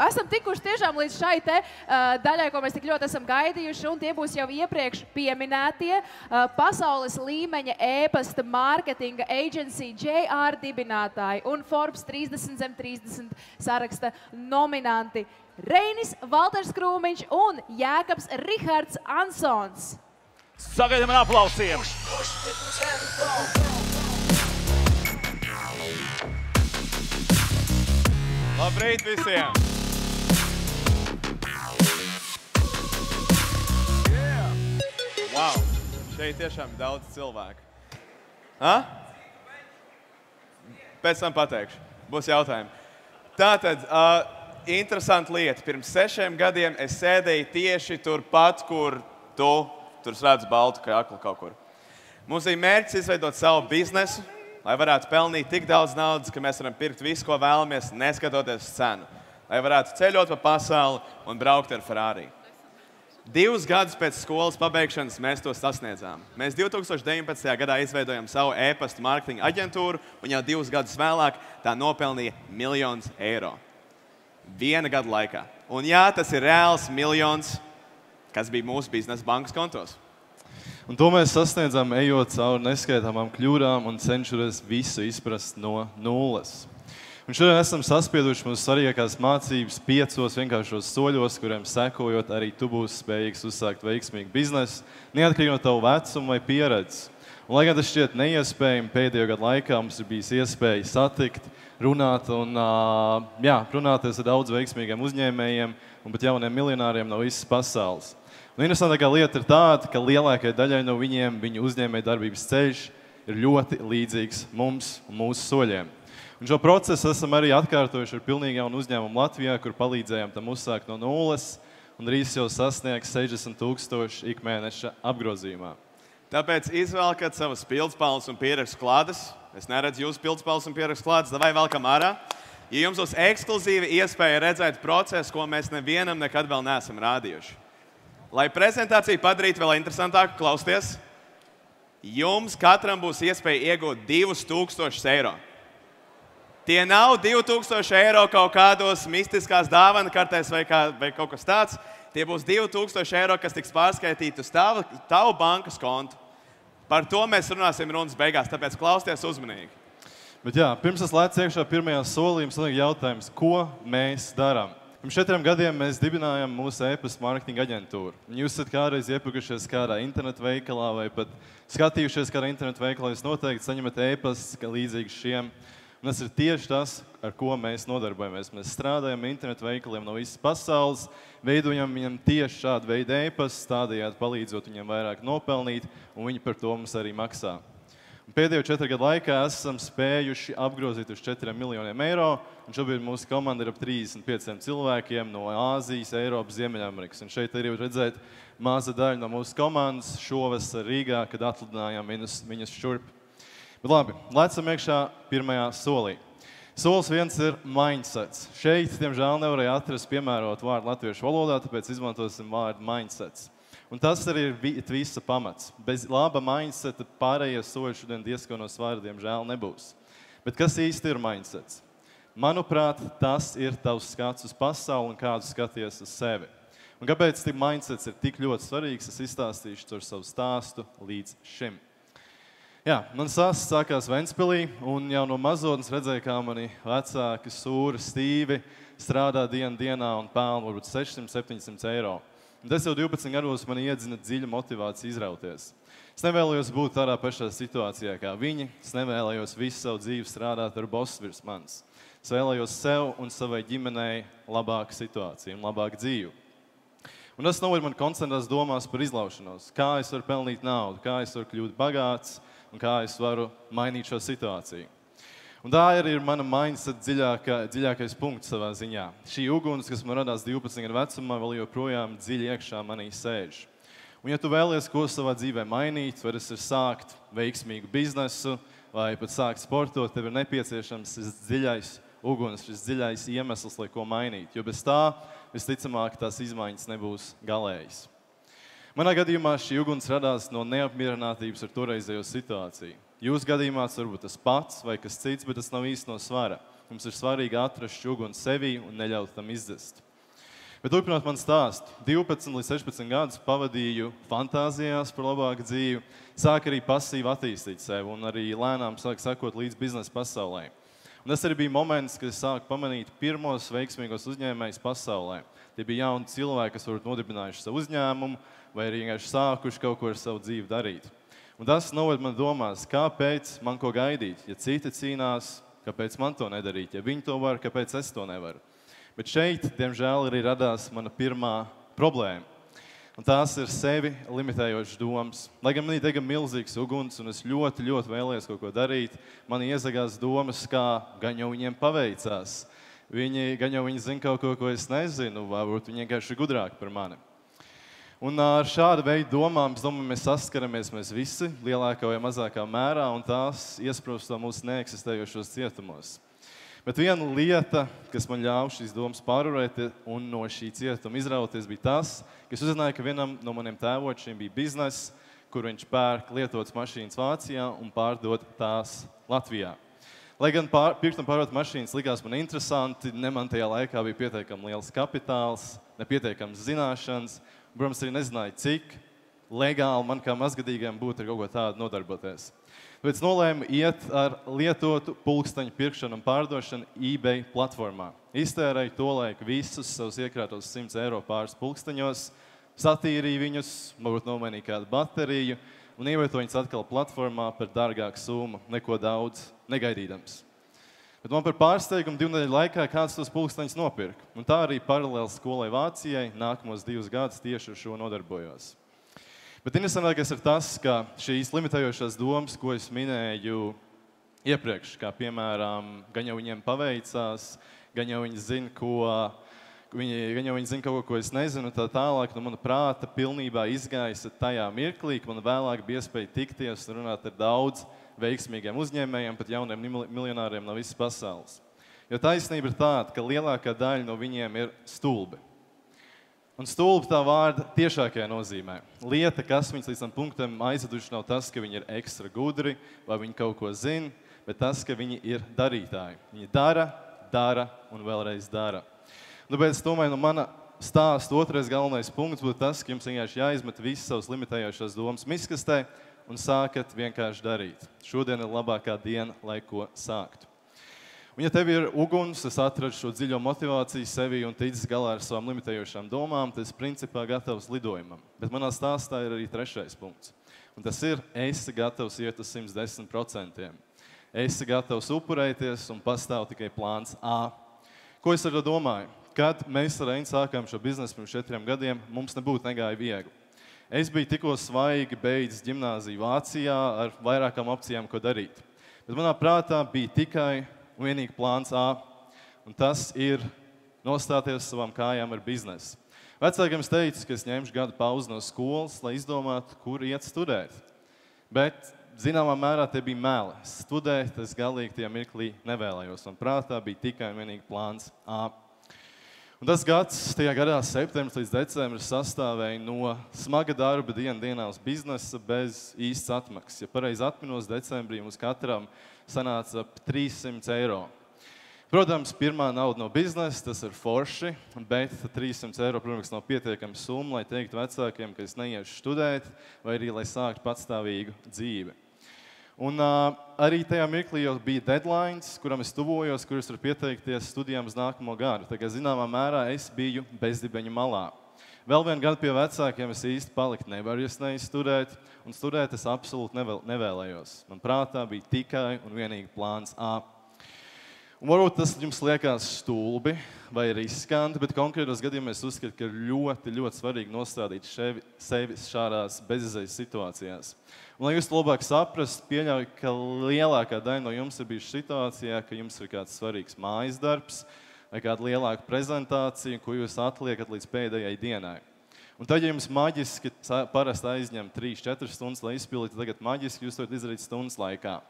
esam tikuši tiešām līdz šai te daļai, ko mēs tik ļoti esam gaidījuši, un tie būs jau iepriekš pieminētie pasaules līmeņa e-pasta mārketinga agency JR dibinātāji un Forbes 30 zem 30 saraksta nominanti Reinis Valters Krūmiņš un Jēkabs Rihards Ansons. Sagaidām ar aplausiem! Labrīt visiem! Wow! Šeit tiešām ir daudz cilvēku. Pēc tam pateikšu. Būs jautājumi. Tātad, interesanta lieta. Pirms 6 gadiem es sēdēju tieši turpat, kur tu tur redzi baltu kaklu kaut kur. Mums bija mērķis izveidot savu biznesu, lai varētu pelnīt tik daudz naudas, ka mēs varam pirkt visu, ko vēlamies, neskatoties cenu. Lai varētu ceļot pa pasauli un braukt ar Ferrari. 2 gadus pēc skolas pabeigšanas mēs to sasniedzām. Mēs 2019. gadā izveidojam savu e-pasta mārketinga aģentūru, un jau 2 gadus vēlāk tā nopelnīja miljonus eiro. 1 gada laikā. Un jā, tas ir reāls miljons, kas bija mūsu biznesa bankas kontos. Un to mēs sasniedzām, ejot cauri neskaitāmām kļūdām un cenšoties visu izprast no nulles. Un šodien esam saspieduši mūsu svarīgākās mācības 5 vienkāršos soļos, kuriem sekojot arī tu būsi spējīgs uzsākt veiksmīgu biznesu, neatkarīgi no tavu vecumu vai pieredzes. Un, lai gan tas šķiet neiespējami, pēdējo gadu laikā mums ir bijis iespēja satikt, runāt un runāties ar daudz veiksmīgiem uzņēmējiem un pat jauniem miljonāriem no visas pasaules. Un interesantākā lieta ir tāda, ka lielākajai daļai no viņiem viņu uzņēmēju darbības ceļš ir ļoti līdzīgs mums un mūsu soļiem. Un šo procesu esam arī atkārtojuši ar pilnīgi jaunu uzņēmumu Latvijā, kur palīdzējām tam uzsākt no nulles un drīz jau sasniegs 60,000 ikmēneša apgrozījumā. Tāpēc izvēlkat savas pildspalvas un pierakstu klādes. Es neredzu jūsu pildspalvas un pierakstu klādes, vai velkam ārā. Ja jums būs ekskluzīva iespēja redzēt procesu, ko mēs nevienam nekad vēl neesam rādījuši. Lai prezentāciju padarītu vēl interesantāku, klausieties, jums katram būs iespēja iegūt 2,000 eiro. Tie nav 2,000 eiro kaut kādos mistiskās dāvana kartēs vai kaut kas tāds. Tie būs 2,000 eiro, kas tiks pārskaitīti uz tavu bankas kontu. Par to mēs runāsim runas beigās, tāpēc klausieties uzmanīgi. Bet jā, pirms es lēcu iekšā pirmajā solī, jums liek jautājums, ko mēs darām? Pirms 4 gadiem mēs dibinājām mūsu e-pasta mārketinga aģentūru. Jūs esat kādreiz iepirkušies kādā internetu veikalā vai pat skatījušies kādā internetu veikalā, jūs noteikti saņemat e-pastus līdzīgus šiem. Un tas ir tieši tas, ar ko mēs nodarbojamies. Mēs strādājam internetu veikaliem no visas pasaules, veidojam viņam tieši šādu veidu e-pastus, tādējādi palīdzot viņiem vairāk nopelnīt, un viņi par to mums arī maksā. Un pēdējo 4 gadu laikā esam spējuši apgrozīt uz 4 miljoniem eiro, un šobrīd mūsu komanda ir ap 35 cilvēkiem no Āzijas, Eiropas, Ziemeļamerikas. Un šeit arī var redzēt maza daļa no mūsu komandas šovasar Rīgā, kad atlidinājām viņus šurp. Bet labi, lecam iekšā pirmajā solī. Solis 1 ir mindsets. Šeit, diemžēl, nevarēja atrast piemērotu vārdu latviešu valodā, tāpēc izmantosim vārdu mindsets. Un tas arī ir visa pamats. Bez laba mindseta pārējie soļi šodien diezko no svara, diemžēl, nebūs. Bet kas īsti ir mindsets? Manuprāt, tas ir tavs skats uz pasauli un kādu skaties uz sevi. Un kāpēc mindsets ir tik ļoti svarīgs, es izstāstīšu caur savu stāstu līdz šim. Jā, man stāsts sākās Ventspilī, un jau no mazotnes redzēju, kā mani vecāki sūri, stīvi strādā dienā un pelna varbūt 600–700 eiro. Un tas jau 12 gados man iedzina dziļu motivāciju izrauties. Es nevēlējos būt tādā pašā situācijā kā viņi, es nevēlējos visu savu dzīvi strādāt ar bosu virs manis. Es vēlējos sev un savai ģimenei labāku situāciju un labāku dzīvi. Un tas noved man koncentrēs domās par izlaušanos, kā es varu pelnīt naudu, kā es varu kļūt bagāts un kā es varu mainīt šo situāciju. Un tā arī ir mana mindset dziļākais punkts savā ziņā. Šī uguns, kas man radās 12 gadu vecumā, vēl joprojām dziļi iekšā manī sēž. Un ja tu vēlies ko savā dzīvē mainīt, vai tas ir sākt veiksmīgu biznesu, vai pat sākt sportot, tev ir nepieciešams šis dziļais uguns, šis dziļais iemesls, lai ko mainīt. Jo bez tā, visticamāk, tās izmaiņas nebūs galējas. Manā gadījumā šī uguns radās no neapmierinātības ar toreizējo situāciju. Jūsu gadījumā tas varbūt tas pats vai kas cits, bet tas nav īsti no svara. Mums ir svarīgi atrast šķuguni sevī un neļaut tam izzest. Bet turpinot man stāstu, 12 līdz 16 gadus pavadīju fantāzijās par labāku dzīvi, sāku arī pasīvi attīstīt sevi un arī lēnām sāku sekot līdz biznesa pasaulē. Un tas arī bija moments, kad es sāku pamanīt pirmos veiksmīgos uzņēmējus pasaulē. Tie bija jauni cilvēki, kas varbūt nodibinājuši savu uzņēmumu vai arī vienkārši sākuši kaut ko ar savu dzīvi darīt. Un tas noved man domās, kāpēc man ko gaidīt, ja citi cīnās, kāpēc man to nedarīt, ja viņi to var, kāpēc es to nevaru. Bet šeit, diemžēl, arī radās mana pirmā problēma. Un tās ir sevi limitējošas domas. Lai gan manī dega milzīgs uguns un es ļoti, ļoti vēlējos kaut ko darīt, man iezagās domas, kā gan jau viņiem paveicās. Gan jau viņi zina kaut ko, ko es nezinu, varbūt viņi vienkārši ir gudrāki par mani. Un ar šādu veidu domām, es domāju, mēs saskaramies mēs visi lielākā vai mazākā mērā, un tās iesprūsto mūsu neeksistējošos cietumos. Bet viena lieta, kas man ļāva šīs domas pārvarēt un no šī cietuma izrauties, bija tas, ka es uzzināju, ka vienam no maniem tēvočiem bija bizness, kur viņš pērk lietotas mašīnas Vācijā un pārdod tās Latvijā. Lai gan pirkt un pārdot mašīnas likās man interesanti, ne man tajā laikā bija pietiekami liels kapitāls, nepietiekams zināšanas, un, protams, arī nezināju, cik legāli man kā mazgadīgiem būtu ar kaut ko tādu nodarboties. Tāpēc nolēmu iet ar lietotu pulksteņu pirkšanu un pārdošanu eBay platformā. Iztērēju to laiku visus savus iekrātos 100 eiro pāris pulksteņos, satīrīju viņus, varbūt nomainīju kādu bateriju un ievietoju viņus atkal platformā par dārgāku summu, neko daudz negaidīdams. Bet man par pārsteigumu 2 nedēļu laikā kāds tos pulksteņus nopirka. Un tā arī paralēli skolai Vācijai nākamos 2 gadus tieši ar šo nodarbojos. Bet interesantākais ir tas, ka šīs limitējošās domas, ko es minēju iepriekš, kā piemēram, gan jau viņiem paveicās, gan jau viņi zina, kaut ko, ko es nezinu, tā tālāk no mana prāta pilnībā izgaisa tajā mirklī, ka man vēlāk bija iespēja tikties un runāt ar daudz veiksmīgiem uzņēmējiem, pat jauniem miljonāriem no visas pasaules. Jo taisnība ir tāda, ka lielākā daļa no viņiem ir stulbi. Un stulbi tā vārda tiešākajā nozīmē. Lieta, kas viņus līdz tam punktam aizveduši, nav tas, ka viņi ir ekstra gudri vai viņi kaut ko zina, bet tas, ka viņi ir darītāji. Viņi dara un vēlreiz dara. Tāpēc, domāju, no mana stāsta otrais galvenais punkts būtu tas, ka jums vienkārši jāizmet visas savas limitējošās domas miskastē un sākat vienkārši darīt. Šodien ir labākā diena, lai ko sāktu. Un ja tev ir uguns, es atradu šo dziļo motivāciju sevī un ticis galā ar savām limitējošām domām, tad es principā gatavs lidojumam. Bet manā stāstā ir arī trešais punkts. Un tas ir, esi gatavs iet uz 110%. Esi gatavs upurēties un pastāv tikai plāns A. Ko es ar to domāju? Kad mēs ar Reinu sākām šo biznesu pirms 4 gadiem, mums nebūtu negāja viegli. Es biju tikko svaigi beidzis ģimnāziju Vācijā ar vairākām opcijām, ko darīt. Bet manā prātā bija tikai un vienīgi plāns A, un tas ir nostāties savām kājām ar biznesu. Vecākiem es teicu, ka es ņemšu gadu pauzi no skolas, lai izdomātu, kur iet studēt. Bet, zināmā mērā, tie bija meli. Studēt es galīgi tajā mirklī nevēlējos, un prātā bija tikai un vienīgi plāns A. Un tas gads, tajā gadā septembris līdz decembris sastāvēja no smaga darba dienā uz biznesa bez īsts atmaksas. Ja pareizi atminos, decembrī mums katram sanāca ap 300 eiro. Protams, pirmā nauda no biznesa, tas ir forši, bet 300 eiro, protams, nav pietiekama summa, lai teiktu vecākiem, ka es neiešu studēt, vai arī, lai sāktu patstāvīgu dzīvi. Un arī tajā mirklī jau bija deadlines, kuram es tuvojos, kuras var pieteikties studijām uz nākamo gadu. Tā kā zināmā mērā es biju bezdibeņa malā. Vēl vienu gadu pie vecākiem es īsti palikt nevaru, ja es neesmu studēt, un studēt es absolūti nevēlējos. Man prātā bija tikai un vienīgi plāns A. Un varbūt tas jums liekas stulbi vai riskanti, bet konkrētos gadījumos es uzskatu, ka ir ļoti, ļoti svarīgi nostādīt sevi šādās bezizējas situācijās. Un, lai jūs to labāk saprastu, pieļauju, ka lielākā daļa no jums ir bijuši situācijā, ka jums ir kāds svarīgs mājas darbs vai kāda lielāka prezentācija, ko jūs atliekat līdz pēdējai dienai. Un tad, ja jums maģiski parasti aizņem 3-4 stundas, lai izpildītu, tagad maģiski jūs varat izdarīt stundas laikā.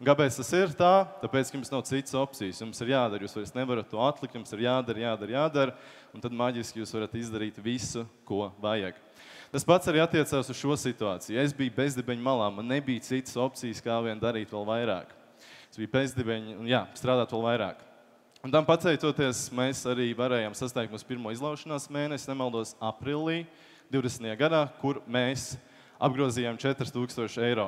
Un kāpēc tas ir tā? Tāpēc, ka jums nav citas opcijas. Jums ir jādara, jūs vairs nevarat to atlikt, jums ir jādara, un tad maģiski jūs varat izdarīt visu, ko vajag. Tas pats arī attiecās uz šo situāciju. Es biju bezdibeņa malā, man nebija citas opcijas, kā vien darīt vēl vairāk. Es biju bezdibeņa un strādāt vēl vairāk. Un tam pateicoties, mēs arī varējām sasniegt mūsu pirmo izlaušanās mēnesi, nemaldos, aprīlī 20. gadā, kur mēs apgrozījām 4000 eiro.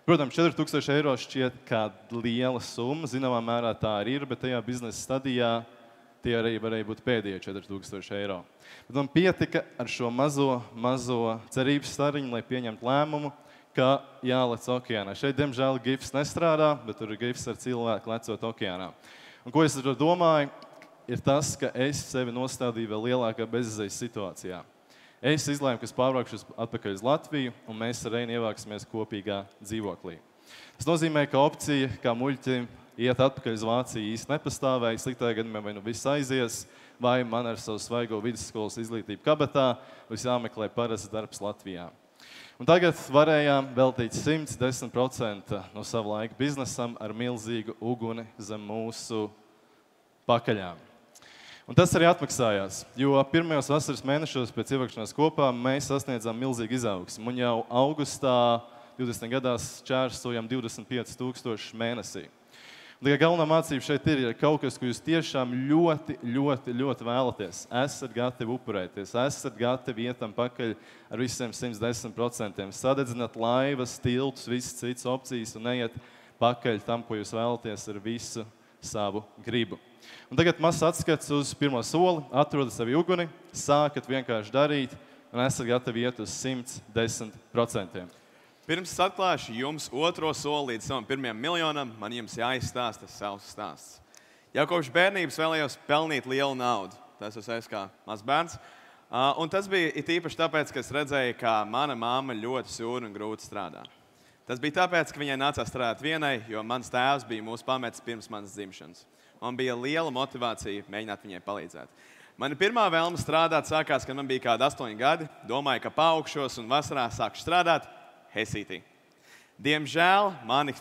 Protams, 4000 eiro šķiet kā liela summa, zināmā mērā tā arī ir, bet tajā biznesa stadijā tie arī varēja būt pēdējie 4000 eiro. Bet man pietika ar šo mazo cerības stariņu, lai pieņemtu lēmumu, ka jālec okeānā. Šeit, diemžēl, gifs nestrādā, bet tur ir gifs ar cilvēku lecot okeānā. Un ko es ar to domāju, ir tas, ka es sevi nostādīju vēl lielākā bezizējas situācijā. Es izlēmu, ka es pārvākšos atpakaļ uz Latviju, un mēs ar Reinu ievāksimies kopīgā dzīvoklī. Tas nozīmē, ka opcija, kā muļķim, iet atpakaļ uz Vāciju īsti nepastāvēja. Sliktajā gadījumā vai nu viss aizies, vai man ar savu svaigo vidusskolas izglītību kabatā būs jāmeklē parasts darbs Latvijā. Un tagad varējām veltīt 110% no sava laika biznesam ar milzīgu uguni zem mūsu pakaļām. Un tas arī atmaksājās, jo pirmajos vasaras mēnešos pēc ievākšanās kopā mēs sasniedzām milzīgu izaugsmu. Un jau augustā 20. gadās čērsojam 25 000 mēnesī. Un tikai galvenā mācība šeit ir kaut kas, ko jūs tiešām ļoti vēlaties. Esat gatavi upurēties, esat gatavi ietam pakaļ ar visiem 110%. Sadedzināt laivas, tiltus, visas citas opcijas un neiet pakaļ tam, ko jūs vēlaties ar visu savu gribu. Un tagad mazs atskats uz pirmo soli, atrodat savu uguni, sākat vienkārši darīt un esat gatavi iet uz 110%. Pirms es atklāšu jums otro soli līdz savam pirmajam miljonam, man jums jāizstāsta savs stāsts. Jau kopš bērnības vēlējos pelnīt lielu naudu. Tas es kā mazs bērns. Un tas bija īpaši tāpēc, ka es redzēju, ka mana mamma ļoti sūri un grūti strādā. Tas bija tāpēc, ka viņai nācās strādāt vienai, jo mans tēvs bija mūsu pametis pirms manas dzimšanas. Man bija liela motivācija mēģināt viņai palīdzēt. Mana pirmā vēlme strādāt sākās, kad man bija kādi 8 gadi. Domāju, ka paaugšos un vasarā sākšu strādāt Hesītī. Diemžēl mani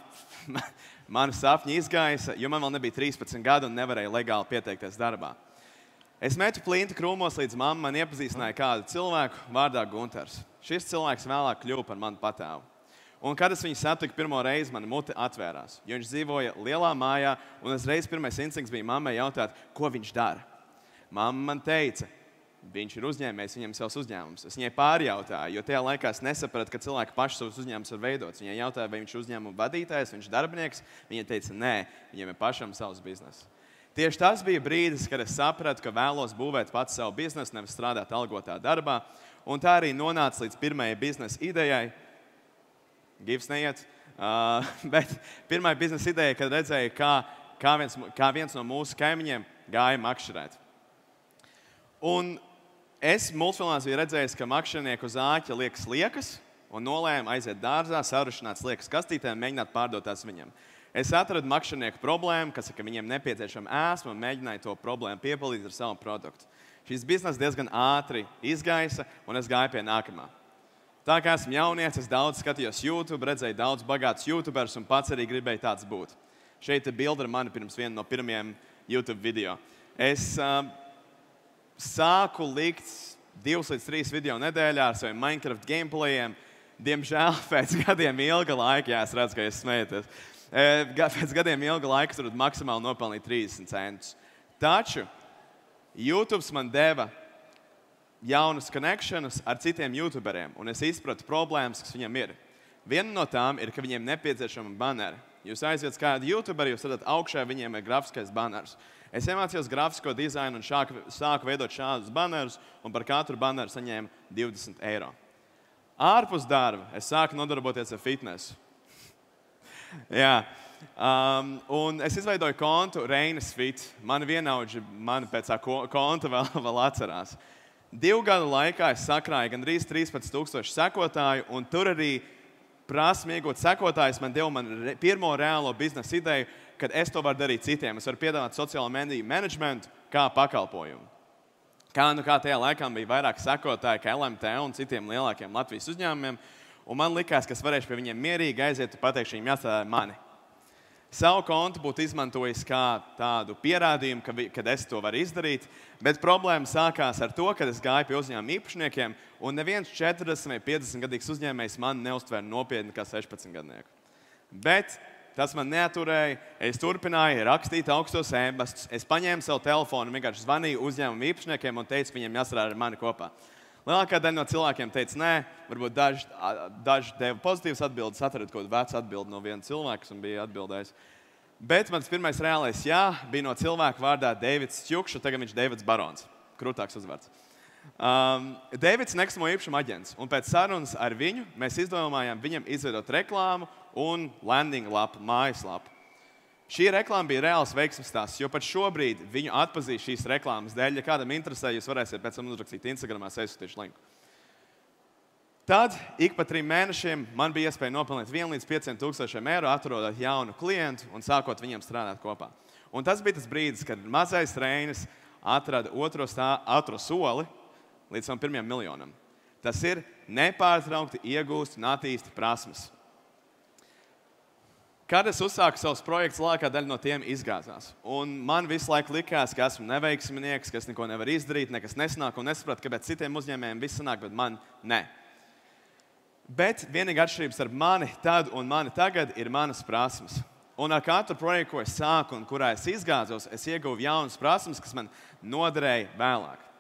sapņi izgaisa, jo man vēl nebija 13 gadu un nevarēja legāli pieteikties darbā. Es metu plinti krūmos, līdz mamma man iepazīstināja kādu cilvēku vārdā Gunters. Šis cilvēks vēlāk kļuva par manu patēvu. Un kad es viņu satiku pirmo reizi, mana mute atvērās, jo viņš dzīvoja lielā mājā, un uzreiz pirmais instinkts bija mammai jautāt, ko viņš dara. Mamma man teica, viņš ir uzņēmējs, viņam ir savs uzņēmums. Es viņai pārjautāju, jo tajā laikā es nesapratu, ka cilvēki paši savus uzņēmumus var veidot. Viņai jautāja, vai viņš ir uzņēmuma vadītājs, viņš ir darbinieks. Viņa teica, nē, viņam ir pašam savs bizness. Tieši tas bija brīdis, kad es sapratu, ka vēlos būvēt pats savu biznesu, nevis strādāt algotā darbā. Un tā arī nonāca līdz pirmajai biznesa idejai. Gifs neiet, bet pirmā biznesa ideja, kad redzēju, kā viens no mūsu kaimiņiem gāja makšķerēt. Un es multfilmās biju redzējis, ka makšķernieku uz āķa liekas liekas un nolēmu aiziet dārzā, sarušināt liekas kastītē un mēģināt pārdot tās viņam. Es atradu makšķernieku problēmu, kas ir, ka viņiem nepieciešama ēsma un mēģināju to problēmu piepildīt ar savu produktu. Šis bizness diezgan ātri izgaisa un es gāju pie nākamā. Tā kā esmu jaunietis, es daudz skatījos YouTube, redzēju daudz bagātus YouTubers un pats arī gribēju tāds būt. Šeit ir bilde ar mani pirms viena no pirmajiem YouTube video. Es sāku likt 2 līdz 3 video nedēļā ar saviem Minecraft gameplayiem. Diemžēl pēc gadiem ilga laika, jā, es redzu, ka jūs smejaties, pēc gadiem ilga laika tur maksimāli nopelnīt 30 centus. Taču YouTube man deva jaunas connections ar citiem YouTuberiem, un es izpratu problēmas, kas viņam ir. Viena no tām ir, ka viņiem nepieciešama banneri. Jūs aiziet kādu YouTuberi, jūs redzat augšā, viņiem ir grafiskais banners. Es iemācījos grafisko dizainu un sāku veidot šādus bannerus, un par katru banneru saņēmu 20 eiro. Ārpus darba es sāku nodarboties ar fitnesu. Jā. Un es izveidoju kontu Reinas Fit. Mani vienaudži mani pēc tā konta vēl atcerās. 2 gadu laikā es sakrāju gandrīz 13,000 sekotāju, un tur arī prasmi iegūt sekotājus man deva pirmo reālo biznesa ideju, kad es to varu darīt citiem. Es varu piedāvāt sociālo mediju managementu kā pakalpojumu. Kā tajā laikā bija vairāk sekotāji kā LMT un citiem lielākiem Latvijas uzņēmumiem, un man likās, ka es varēšu pie viņiem mierīgi aiziet un pateikt, viņiem jāstrādā mani. Savu kontu būtu izmantojis kā tādu pierādījumu, kad es to varu izdarīt, bet problēma sākās ar to, kad es gāju pie uzņēmuma īpašniekiem, un neviens 40 vai 50 gadīgs uzņēmējs mani neuztvēra nopietni kā 16 gadnieku. Bet tas man neaturēja. Es turpināju rakstīt augstos ēpastus. Es paņēmu savu telefonu, vienkārši zvanīju uzņēmumu īpašniekiem un teicu, ka viņiem jāstrādā ar mani kopā. Lielākā daļa no cilvēkiem teica, nē, varbūt daži deva pozitīvas atbildes, atradu kaut kādu vecu atbildi no viena cilvēka, kas bija atbildējis. Bet mans pirmais reālais jā bija no cilvēka vārdā Deivids Čukša, tagad viņš Deivids Barons, krūtāks uzvārds. Deivids nekustamo īpašumu aģents, un pēc sarunas ar viņu mēs izdomājām viņam izveidot reklāmu un landing lapu, mājaslapu. Šī reklāma bija reāls veiksmes stāsts, jo pat šobrīd viņu atpazīst šīs reklāmas dēļ. Ja kādam interesē, jūs varēsiet pēc tam uzrakstīt Instagramā, es aizsūtīšu linku. Tad, ik pa 3 mēnešiem, man bija iespēja nopelnīt 1 līdz 5 tūkstošiem eiro, atrodot jaunu klientu un sākot viņiem strādāt kopā. Un tas bija tas brīdis, kad mazais Reinis atrada otro soli līdz savam 1 miljonam. Tas ir nepārtraukti iegūst un attīsti prasmes. Kad es uzsāku savus projektus, lielākā daļa no tiem izgāzās. Un man visu laiku likās, ka esmu neveiksminieks, ka es neko nevaru izdarīt, nekas nesanāk, un nesapratu, kāpēc citiem uzņēmējiem viss sanāk, bet man ne. Bet vienīgā atšķirība starp mani tad un mani tagad ir manas prasmes. Un ar katru projektu, ko es sāku un kurā es izgāzos, es ieguvu jaunas prasmes, kas man noderēja vēlāk.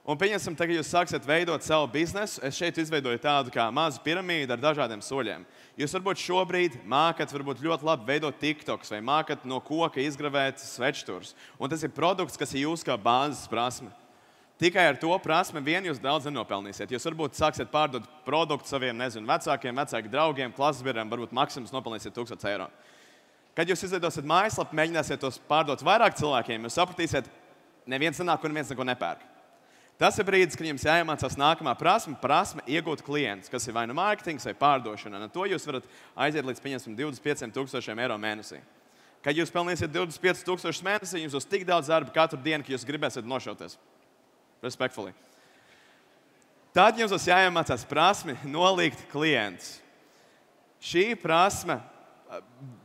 Un pieņemsim, tagad jūs sāksiet veidot savu biznesu. Es šeit izveidoju tādu kā mazu piramīdu ar dažādiem soļiem. Jūs varbūt šobrīd mākat ļoti labi veidot TikToks vai mākat no koka izgravēt svečturus. Un tas ir produkts, kas ir jūs kā bāzes prasme. Tikai ar to prasmi vien jūs daudz nenopelnīsiet. Jūs varbūt sāksiet pārdot produktu saviem, vecākiem, draugiem, klases biedriem, varbūt maksimums nopelnīsiet 1000 eiro. Kad jūs izveidosiet mājaslapu, mēģināsiet tos pārdot vairāk cilvēkiem, jūs sapratīsiet, neviens nenāk un neviens neko nepērk. Tas ir brīdis, kad jums jāiemācās nākamā prasme iegūt klientus, kas ir vai nu mārketings vai pārdošana. Un to jūs varat aiziet līdz 25 000 eiro mēnesī. Kad jūs pelnīsiet 25 000 mēnesī, jums būs tik daudz darba katru dienu, ka jūs gribēsiet nošauties. Respectfully. Tad jums būs jāiemācās prasmi nolikt klientus. Šī prasme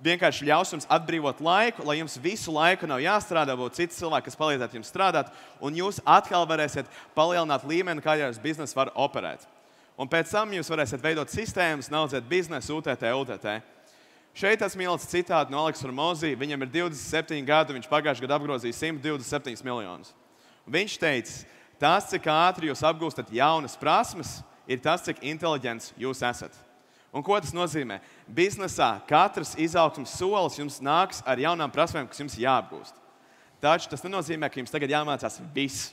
vienkārši ļaus jums atbrīvot laiku, lai jums visu laiku nav jāstrādā, būtu cits cilvēks, kas palīdzētu jums strādāt, un jūs atkal varēsiet palielināt līmeni, kādā jūs biznesu var operēt. Un pēc tam jūs varēsiet veidot sistēmas, naudzēt biznesu, UTT. Šeit esmu ielicis citātu no Aleksa Hormozī. Viņam ir 27 gadi, viņš pagājušajā gadā apgrozīja 127 miljonus. Viņš teica, tas, cik ātri jūs apgūstat jaunas prasmes, ir tas, cik inteliģents jūs esat. Un ko tas nozīmē? Biznesā katrs izaugsmes solis jums nāks ar jaunām prasmēm, kas jums jāapgūst. Taču tas nenozīmē, ka jums tagad jāmācās viss.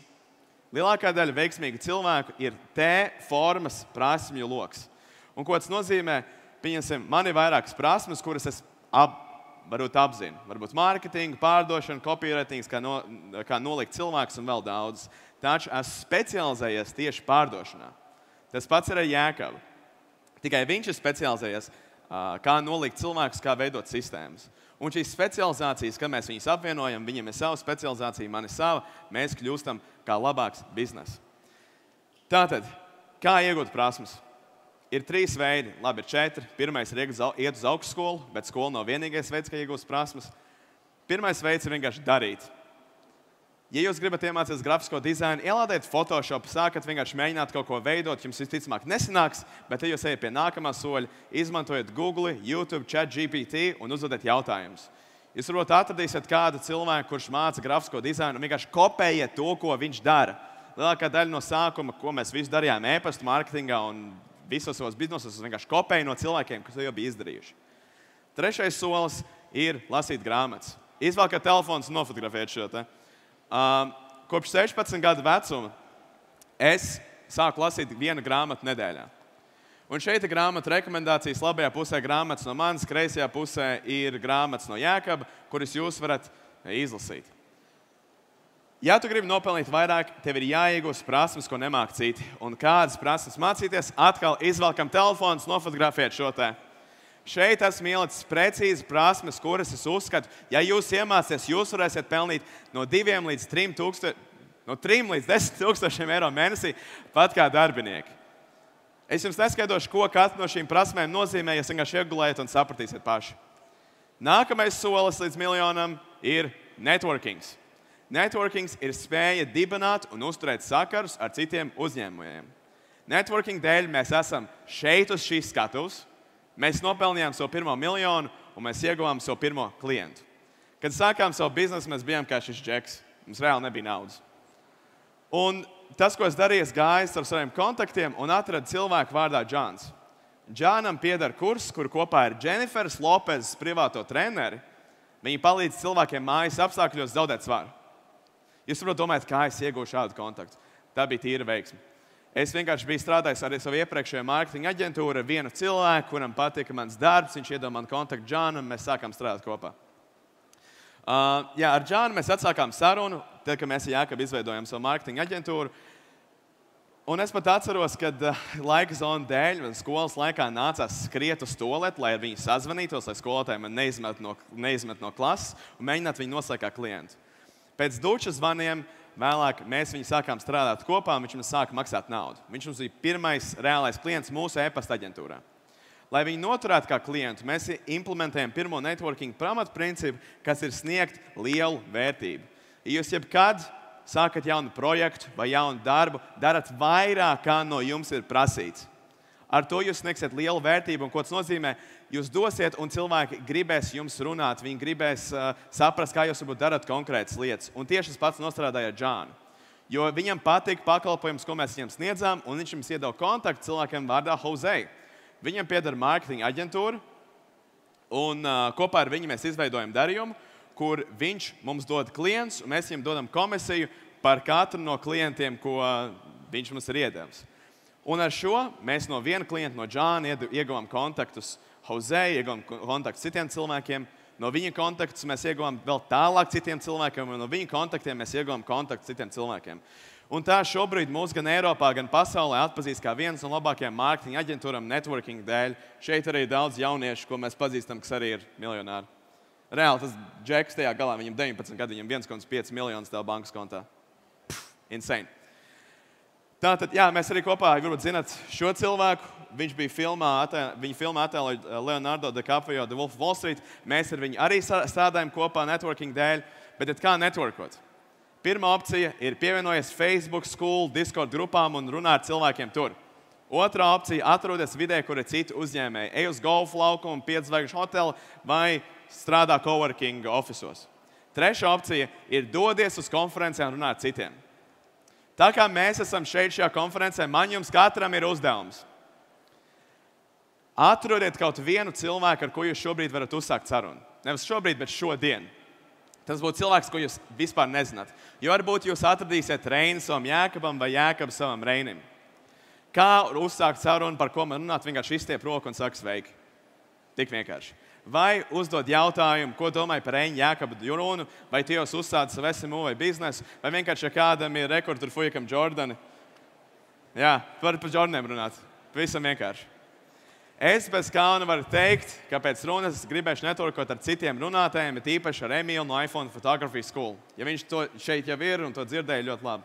Lielākā daļa veiksmīgu cilvēku ir T-formas prasmju loks. Un ko tas nozīmē? Pieņemsim, man ir vairākas prasmes, kuras es varbūt apzinu. Varbūt mārketinga, pārdošana, copywriting, kā nolikt cilvēkus un vēl daudz. Taču esmu specializējies tieši pārdošanā. Tas pats ir ar Jēkabu. Tikai viņš ir specializējies, kā nolikt cilvēkus, kā veidot sistēmas. Un šīs specializācijas, kad mēs viņus apvienojam, viņiem ir sava specializācija, man ir sava, mēs kļūstam kā labāks biznes. Tātad, kā iegūt prasmes? Ir 3 veidi, labi, ir 4. Pirmais ir iet uz augstskolu, bet skola nav vienīgais veids, kā iegūst prasmes. Pirmais veids ir vienkārši darīt. Ja jūs gribat iemācīties grafisko dizainu, ielādēt Photoshop, sākat vienkārši mēģināt kaut ko veidot, jums visticamāk nesanāks, bet ja jūs ejat pie nākamā soļa, izmantojiet Google, YouTube, ChatGPT un uzdodiet jautājumus. Jūs varbūt atradīsiet kādu cilvēku, kurš māca grafisko dizainu, un vienkārši kopējiet to, ko viņš dara. Lielākā daļa no sākuma, ko mēs visi darījām e-pasta mārketingā un visos savos biznesos, vienkārši kopēju no cilvēkiem, kas to jau bija izdarījuši. Trešais solis ir lasīt grāmatas. Izvēlēt telefons un nofotografēt šo te. Kopš 16 gadu vecuma es sāku lasīt 1 grāmatu nedēļā. Un šeit ir grāmatu rekomendācijas. Labajā pusē grāmatas no manas, kreisajā pusē ir grāmatas no Jēkaba, kuras jūs varat izlasīt. Ja tu gribi nopelnīt vairāk, tev ir jāiegūst prasmes, ko nemāk citi. Un kādas prasmes mācīties, atkal izvelkam telefons, nofotografēt šo te. Šeit esmu ielicis precīzi prasmes, kuras es uzskatu, ja jūs iemācāties, jūs varēsiet pelnīt no 2 līdz 3 līdz 10 000 eiro mēnesī, pat kā darbinieki. Es jums neskaidrošu, ko katra no šīm prasmēm nozīmē, ja vienkārši iegulējat un sapratīsiet paši. Nākamais solis līdz miljonam ir networkings. Networkings ir spēja dibināt un uzturēt sakarus ar citiem uzņēmējiem. Networking dēļ mēs esam šeit uz šīs skatuves. Mēs nopelnījām savu 1 miljonu, un mēs ieguvām savu pirmo klientu. Kad sākām savu biznesu, mēs bijām kā šis džeks. Mums reāli nebija naudas. Un tas, ko es darīju, es gāju ar saviem kontaktiem un atradu cilvēku vārdā Džāns. Džānam pieder kurs, kur kopā ir Dženifers Lopezes privāto treneri. Viņi palīdz cilvēkiem mājas apstākļos zaudēt svaru. Jūs saprotat, domājat, kā es iegūšu šādu kontaktu. Tā bija tīra veiksme. Es vienkārši biju strādājis ar savu iepriekšējo mārketinga aģentūru ar vienu cilvēku, kuram patika mans darbs. Viņš iedeva man kontaktu Džānu, un mēs sākām strādāt kopā. Ar Džānu mēs atsākām sarunu, tad, kad mēs ar Jākabu izveidojām savu mārketinga aģentūru. Un es pat atceros, kad laika zonu dēļ skolas laikā nācās skriet uz tualeti, lai ar viņu sazvanītos, lai skolotāji man neizmet no klases un mēģinātu viņu noslēgt kā klientu. Pēc dušas zvaniem vēlāk mēs viņu sākām strādāt kopā, un viņš mums sāka maksāt naudu. Viņš mums bija pirmais reālais klients mūsu e-pasta aģentūrā. Lai viņu noturētu kā klientu, mēs implementējam pirmo networking pamatprincipu, kas ir sniegt lielu vērtību. Ja jūs jebkad sākat jaunu projektu vai jaunu darbu, darat vairāk, kā no jums ir prasīts. Ar to jūs sniegsiet lielu vērtību, un ko tas nozīmē? Jūs dosiet, un cilvēki gribēs jums runāt, viņi gribēs saprast, kā jūs varbūt darat konkrētas lietas. Un tieši tas pats nostrādāja ar Džānu. Jo viņam patika pakalpojums, ko mēs viņam sniedzām, un viņš mums iedeva kontaktu cilvēkiem vārdā Jose. Viņam pieder mārketinga aģentūra, un kopā ar viņu mēs izveidojam darījumu, kur viņš mums dod klientus, un mēs viņam dodam komisiju par katru no klientiem, ko viņš mums ir iedevis. Un ar šo mēs no viena klienta, no Džāna, ieguvām kontaktus Jose, ieguvām kontaktus citiem cilvēkiem. No viņa kontaktus mēs ieguvām vēl tālāk citiem cilvēkiem, un no viņa kontaktiem mēs ieguvām kontaktus citiem cilvēkiem. Un tā šobrīd mūs gan Eiropā, gan pasaulē atpazīst kā viens no labākajiem mārketinga aģentūram networking dēļ. Šeit arī daudz jauniešu, ko mēs pazīstam, kas arī ir miljonāri. Reāli tas džeks tajā galā, viņam 19 gadi, viņam 1,5 miljonus tev bankas kontā. Insane. Tātad, jā, mēs arī kopā, varbūt zināt, šo cilvēku. Viņš bija viņa filmā attēloja Leonardo DiCaprio, The Wolf of Wall Street. Mēs ar viņu arī strādājam kopā networking dēļ. Bet kā networkot? Pirmā opcija ir pievienojies Facebook, School, Discord grupām un runā ar cilvēkiem tur. Otrā opcija - atrodies vidē, kur ir citi uzņēmēji. Ej uz golfu laukumu, 5 zvaigžņu hotelu vai strādā coworking ofisos. Trešā opcija ir dodies uz konferencēm un runāt ar citiem. Tā kā mēs esam šeit šajā konferencē, man jums katram ir uzdevums. Atrodiet kaut vienu cilvēku, ar ko jūs šobrīd varat uzsākt sarunu. Nevis šobrīd, bet šodien. Tas būtu cilvēks, ko jūs vispār nezināt. Jo varbūt jūs atradīsiet Reinu savam Jākabam vai Jākabu savam Reinim. Kā uzsākt sarunu, par ko man runāt, vienkārši izstiep roku un saka sveiki. Tik vienkārši. Vai uzdod jautājumu, ko domāju par Reinu Jākabu runu, vai tie jūs uzsādat savu SMU vai biznesu, vai vienkārši, ja kādam ir rekords, tur fujekam Jordani. Jā, varat par Jordaniem runāt. Pavisam vienkārši. Es bez kauna varu teikt, ka pēc runas gribēšu networkot ar citiem runātājiem, bet īpaši ar Emīlu no iPhone Photography School. Ja viņš to šeit jau ir un to dzirdēja ļoti labi.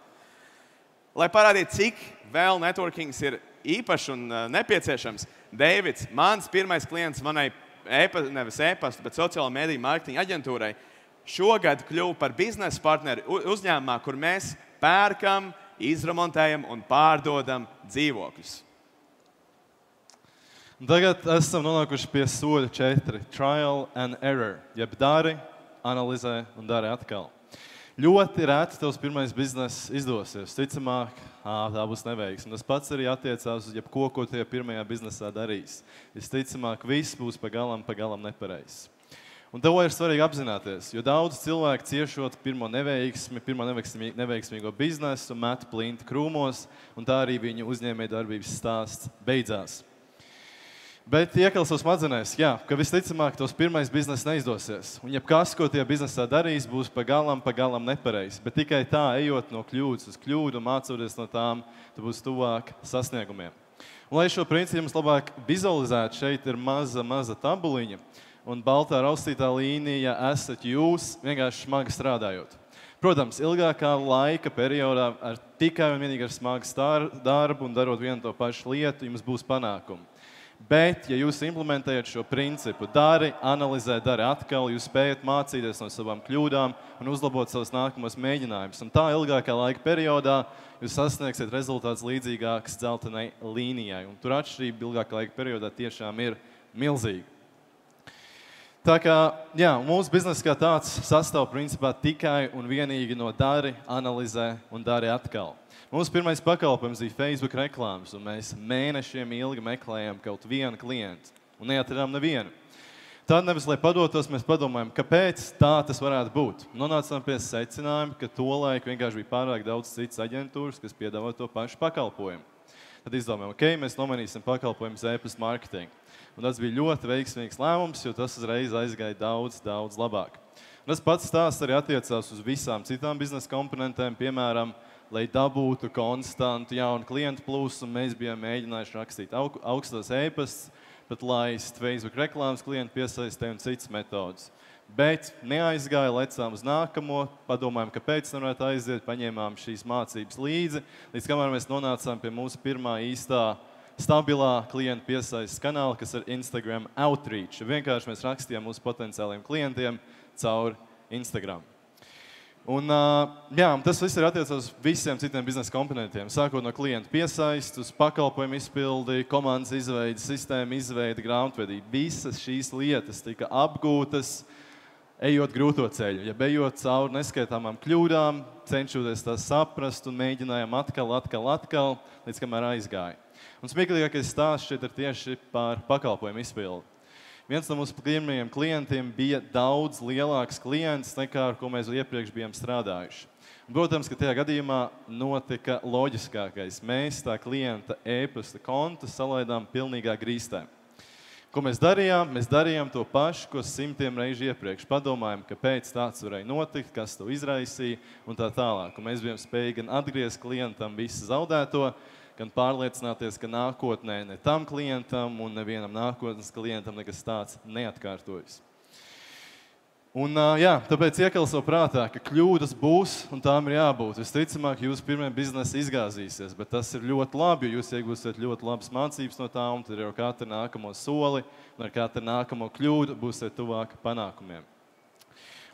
Lai parādītu, cik vēl networkings ir īpašs un nepieciešams, Deivids, mans pirmais klients manai nevis e-pastu, bet sociālo mediju mārketinga aģentūrai, šogad kļuva par biznesa partneri uzņēmumā, kur mēs pērkam, izremontējam un pārdodam dzīvokļus. Tagad esam nonākuši pie soļa 4. Trial and error. Jeb dari, analizē un dari atkal. Ļoti reti tavs pirmais bizness izdosies. Ticamāk, tā būs neveiksme. Tas pats arī attiecās uz jebko, ko tie pirmajā biznesā darīs. Visticamāk, viss būs pagalam nepareizs. Un to ir svarīgi apzināties, jo daudz cilvēku ciešot pirmo neveiksmīgo biznesu, met plinti krūmos, un tā arī viņu uzņēmējdarbības stāsts beidzās. Bet iekal savas smadzenēs, ka visticamāk tos pirmais bizness neizdosies. Un jebkas, ko tie biznesā darīs, būs pagalam nepareizs. Bet tikai tā, ejot no kļūdas uz kļūdu un mācoties no tām, tu būs tuvāk sasniegumiem. Un, lai šo principu jums labāk vizualizētu, šeit ir maza tabuliņa. Un baltā raustītā līnija esat jūs vienkārši smagi strādājot. Protams, ilgākā laika periodā tikai un vienīgi ar smagu darbu un darot vienu to pašu lietu, jums būs panākumi. Bet, ja jūs implementējat šo principu, dari, analizē, dari atkal, jūs spējat mācīties no savām kļūdām un uzlabot savus nākamos mēģinājumus. Un tā ilgākā laika periodā jūs sasniegsiet rezultāts līdzīgāks dzeltenai līnijai. Un tur atšķirība ilgākā laika periodā tiešām ir milzīga. Tā kā, jā, mūsu bizness kā tāds sastāv principā tikai un vienīgi no dari, analizē un dari atkal. Mūsu pirmais pakalpojums bija Facebook reklāmas, un mēs mēnešiem ilgi meklējām kaut vienu klientu un neatradām nevienu. Tad nevis, lai padotos, mēs padomājam, kāpēc tā tas varētu būt. Nonācām pie secinājuma, ka tolaik vienkārši bija pārāk daudz citas aģentūras, kas piedāvā to pašu pakalpojumu. Tad izdomājām, ok, mēs nomainīsim pakalpojumus e-pasta marketingu. Un tas bija ļoti veiksmīgs lēmums, jo tas uzreiz aizgāja daudz labāk. Un tas pats stāsts arī attiecās uz visām citām biznesa komponentēm, piemēram, lai dabūtu konstantu jaunu klientu plūsmu, mēs bijām mēģinājuši rakstīt augstos e-pastus, pat laist Facebook reklāmas klientu piesaistē un citas metodas. Bet neaizgāja, lecām uz nākamo, padomājām, kāpēc nevarētu aiziet, paņēmām šīs mācības līdzi, līdz kamēr mēs nonācām pie mūsu pirmā īstā stabilā klientu piesaistes kanāla, kas ir Instagram Outreach. Vienkārši mēs rakstījām mūsu potenciāliem klientiem caur Instagram. Un tas viss ir attiecās uz visiem citiem biznesa komponentiem, sākot no klientu piesaistes, uz pakalpojumu izpildi, komandas izveidi, sistēmu izveidi, grāmatvedību. Visas šīs lietas tika apgūtas, ejot grūto ceļu, ejot cauri neskaitāmām kļūdām, cenšoties tās saprast un mēģinājām atkal, līdz kamēr aizgāja. Un smieklīgākais stāsts šeit ir tieši par pakalpojumu izpildi. Viens no mūsu pirmajiem klientiem bija daudz lielāks klients nekā ar ko mēs iepriekš bijām strādājuši. Un, protams, ka tajā gadījumā notika loģiskākais. Mēs tā klienta e-pasta kontu salaidām pilnīgā grīstē. Ko mēs darījām? Mēs darījām to pašu, ko simtiem reižu iepriekš. Padomājām, kāpēc tāds varēja notikt, kas to izraisīja un tā tālāk. Un mēs bijām spējīgi gan atgriezt klientam visu zaudēto, gan pārliecināties, ka nākotnē ne tam klientam un nevienam nākotnes klientam nekas tāds neatkārtojas. Un, tāpēc iekalso prātā, ka kļūdas būs un tām ir jābūt. Visticamāk, jūsu pirmie biznesi izgāzīsies, bet tas ir ļoti labi, jo jūs iegūsiet ļoti labas mācības no tām, un tad ar katru nākamo soli un ar katru nākamo kļūdu būsiet tuvāk panākumiem.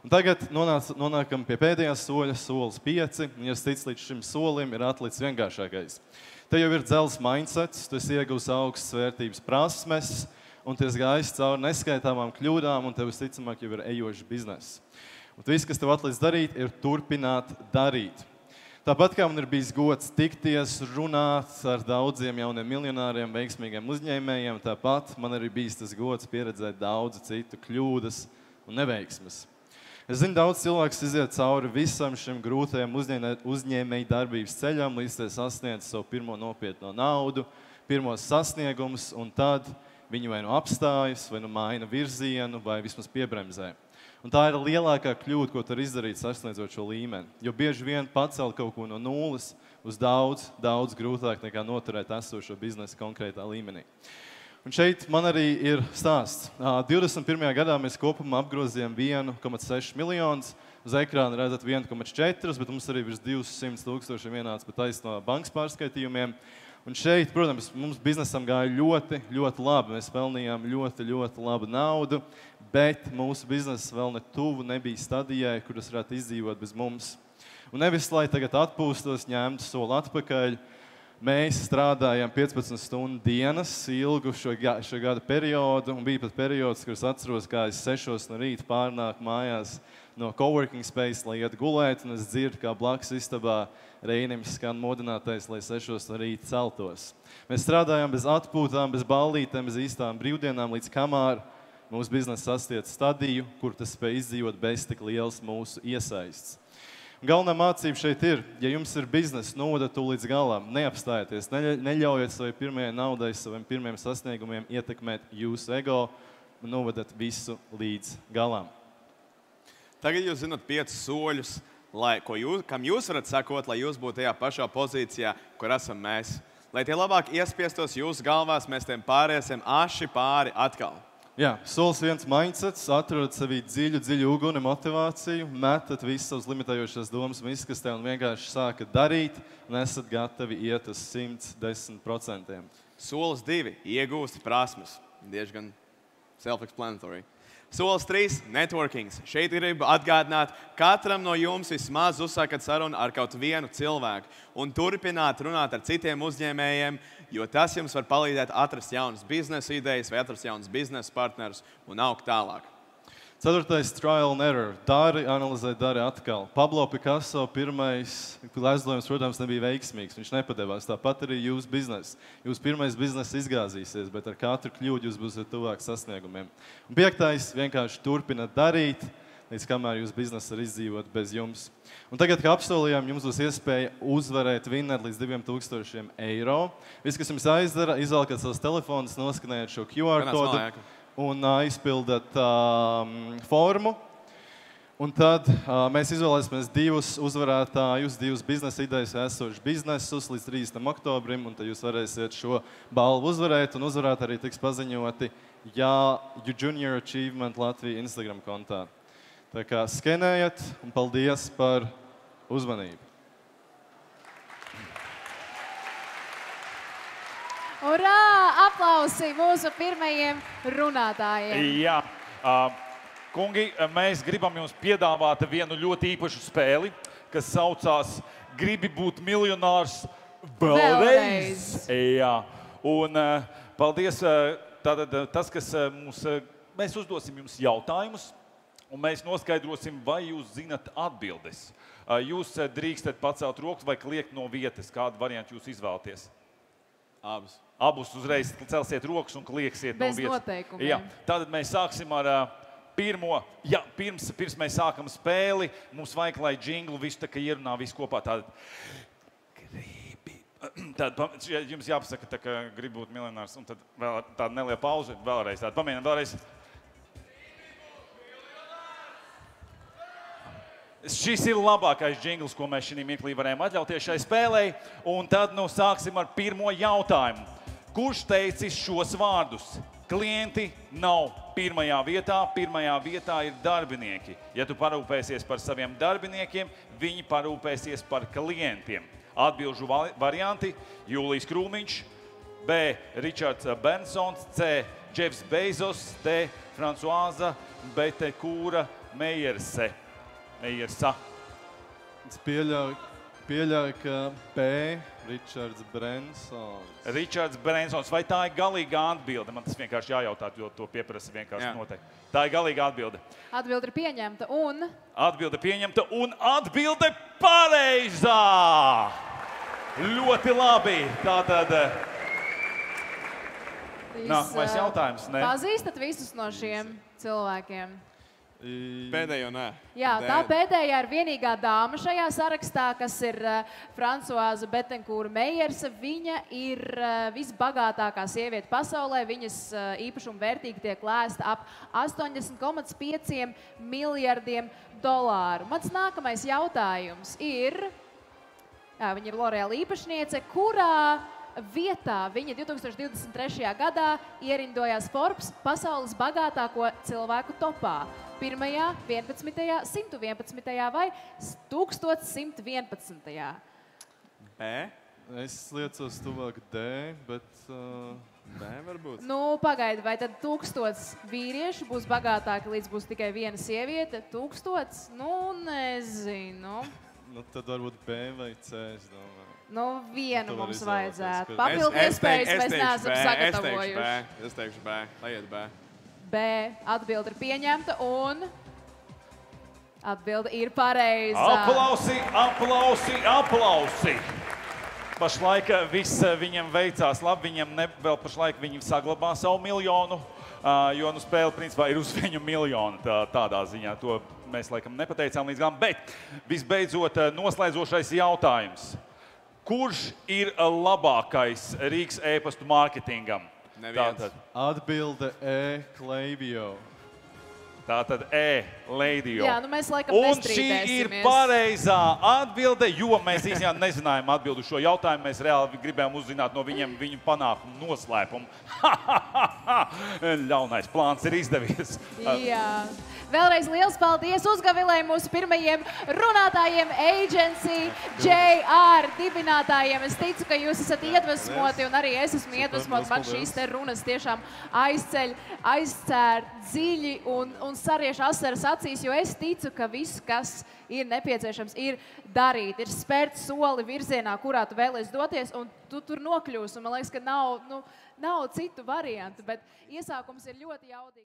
Un tagad nonākam pie pēdējā soļa, solis 5, un ja tic līdz šim solim, ir atlicis vienkāršākais. Te jau ir dzels mindsets, tu esi iegūs augstas vērtības prasmes, un tu esi gājis cauri neskaitāmām kļūdām, un tev visticamāk jau ir ejošs bizness. Un viss, kas tev atlicis darīt, ir turpināt darīt. Tāpat kā man ir bijis gods tikties, runāt ar daudziem jauniem miljonāriem, veiksmīgiem uzņēmējiem, tāpat man arī bijis tas gods pieredzēt daudz citu kļūdas un neveiksmes. Es zinu, daudz cilvēks iziet cauri visam šim grūtajam uzņēmēju darbības ceļam, līdz tie sasniedz savu pirmo nopietno naudu, pirmos sasniegumus, un tad viņi vai nu apstājas, vai nu maina virzienu, vai vismaz piebremzē. Un tā ir lielākā kļūda, ko tu vari izdarīt, sasniedzot šo līmeni. Jo bieži vien pacelt kaut ko no nulles uz daudz grūtāk nekā noturēt esošo biznesu konkrētā līmenī. Un šeit man arī ir stāsts. 21. gadā mēs kopumā apgrozījām 1,6 miljonus. Uz ekrāna redzat 1,4, bet mums arī virs 200,000 vienāds pat aiz no bankas pārskaitījumiem. Un šeit, protams, mums biznesam gāja ļoti labi. Mēs pelnījām ļoti labu naudu, bet mūsu bizness vēl nebija stadijai, kuras varētu izdzīvot bez mums. Un nevis, lai tagad atpūstos, ņemtu soli atpakaļ, mēs strādājām 15 stundu dienas ilgu šo gada periodu, un bija pat periods, kurus atceros, kā es 6 no rīta pārnāku mājās no coworking space, lai iet gulēt, un es dzirdu, kā blakus istabā Reinim skan modinātais, lai 6 no rīta celtos. Mēs strādājām bez atpūtām, bez ballītēm, bez īstām brīvdienām, līdz kamēr mūsu biznesa sasniedz stadiju, kur tas spēj izdzīvot bez tik liels mūsu iesaists. Galvenā mācība šeit ir, ja jums ir biznesa, novedat to līdz galam, neapstājieties, neļaujiet savai pirmajai naudai, saviem pirmajiem sasniegumiem ietekmēt jūsu ego un novedat visu līdz galam. Tagad jūs zinat 5 soļus, kam jūs varat sekot, lai jūs būtu tajā pašā pozīcijā, kur esam mēs. Lai tie labāk iespiestos jūsu galvās, mēs tiem pāriesim aši pāri atkal. Jā, solis 1 mindsets, atrodat sevī dziļu uguni, motivāciju, metat visas savas limitējošās domas, viss, kas tev vienkārši sākat darīt, un esat gatavi iet uz 110%. Solis 2 iegūst prasmes. Diezgan self-explanatory. Solis 3 networkings. Šeit gribu atgādināt, katram no jums vismaz uzsākat sarunu ar kaut vienu cilvēku un turpināt runāt ar citiem uzņēmējiem, jo tas jums var palīdzēt atrast jaunas biznesa idejas vai atrast jaunas biznesa partnerus un augt tālāk. Ceturtais trial and error. Dari, analizē, dari atkal. Pablo Picasso pirmais glezojums, protams, nebija veiksmīgs. Viņš nepadevās. Tāpat arī jūsu biznesa. Jūsu pirmais biznesa izgāzīsies, bet ar katru kļūdu jūs būsiet tuvāk sasniegumiem. Un piektais, vienkārši turpināt darīt, līdz kamēr jūs biznesa var izdzīvot bez jums. Un tagad, kā apsolījām, jums būs iespēja uzvarēt vinnēt līdz 2000 eiro. Viss, kas jums aizdara, izvēlēt savus telefonus, noskanējot šo QR kodu un izpildat formu. Un tad mēs izvēlēsimies divus uzvarētājus, divus biznesa idejas esošus biznesus līdz 30. oktobrim, un tad jūs varēsiet šo balvu uzvarēt, un uzvarēt arī tiks paziņoti Junior Achievement Latvija Instagram kontā. Tā kā skenējiet, un paldies par uzmanību. Urā! Aplausi mūsu pirmajiem runātājiem. Jā. Kungi, mēs gribam jums piedāvāt vienu ļoti īpašu spēli, kas saucās Gribi būt miljonārs vēlreiz. Jā. Un paldies. Tātad tas, kas mēs uzdosim jums jautājumus, un mēs noskaidrosim, vai jūs zinat atbildes. Jūs drīkstat pacelt rokas vai kliegt no vietas. Kādu variantu jūs izvēlaties? Abus. Abus uzreiz celsiet rokas un kliegsiet no Bez vietas. noteikumiem. Jā. Tātad mēs sāksim ar pirmo. Jā, pirms mēs sākam spēli, mums vajag, lai džinglu visu tā kā ierunā visu kopā. Tātad jums jāpasaka, tā, ka grib būt miljonārs, un tad vēl tāda neliela pauze, vēlreiz tāda pamēģinām vēlreiz. Šis ir labākais džingls, ko mēs šī mirklī varējām atļauties šai spēlei, un tad sāksim ar pirmo jautājumu. Kurš teicis šos vārdus? Klienti nav pirmajā vietā ir darbinieki. Ja tu parūpēsies par saviem darbiniekiem, viņi parūpēsies par klientiem. Atbilžu varianti – Jūlijs Krūmiņš, B. Ričards Bensons, C. Jeffs Bezos, D. Francoāza Betekūra Mejersa. Es pieļauju, ka B. Ričards Brensons. Ričards Brensons. Vai tā ir galīgā atbilde? Man tas vienkārši jājautā, jo to pieprasa vienkārši noteikti. Tā ir galīgā atbilde. Atbilde ir pieņemta un... Atbilde pieņemta un atbilde pareizā! Ļoti labi. Tātad... Nākamais jautājums, ne? Pazīstat visus no šiem cilvēkiem? Pēdējo nē. Jā, tā pēdējā ir vienīgā dāma šajā sarakstā, kas ir Francoāza Betekūra Mejersa. Viņa ir visbagātākā sieviete pasaulē. Viņas īpašuma vērtība tiek lēsta ap 80,5 miljardiem dolāru. Mans nākamais jautājums ir, viņa ir L'Oreal īpašniece, kurā vietā viņa 2023. gadā ierindojās Forbes pasaules bagātāko cilvēku topā. 1., 11., 111. vai 1111. B? Es liecos tuvāk D, bet... B varbūt. Nu, pagaidi, vai tad 1000 vīrieši būs bagātāki, līdz būs tikai viena sieviete? 1000? Nu, nezinu. Nu, tad varbūt B vai C, es domāju. Nu, vienu mums vajadzētu. Es Papildu iespējas mēs neesam sagatavojuši. Es teikšu B. Lai iet B. B. Atbilde ir pieņemta un atbilde ir pareiza. Aplausi, aplausi, aplausi! Pašlaik viss viņam veicās labi. Viņam vēl pašlaik viņi saglabā savu miljonu, jo spēle principā ir uz viņu miljonu. Tādā ziņā to mēs laikam nepateicām līdz galam. Bet visbeidzot noslēdzošais jautājums. Kurš ir labākais Rīgas e-pastu mārketingam? Neviens. Atbilde E. Klaivio. Tātad E. Leidio. Jā, nu mēs laikam un šī nestrīdēsimies. ir pareizā atbilde, jo mēs īstenībā nezinājām atbildu šo jautājumu. Mēs reāli gribējām uzzināt no viņiem viņu panākumu noslēpumu. Ļaunais plāns ir izdevies. Jā. Vēlreiz liels paldies Uzgavilei, mūsu pirmajiem runātājiem, Agency JR dibinātājiem. Es ticu, ka jūs esat iedvesmoti, un arī es esmu iedvesmoti. Man šīs te runas tiešām aizcēr dziļi un sariež asaras acīs, jo es ticu, ka viss, kas ir nepieciešams, ir darīt, ir spērt soli virzienā, kurā tu vēlies doties, un tu tur nokļūsi. Un man liekas, ka nav citu variantu, bet iesākums ir ļoti jaudīgs.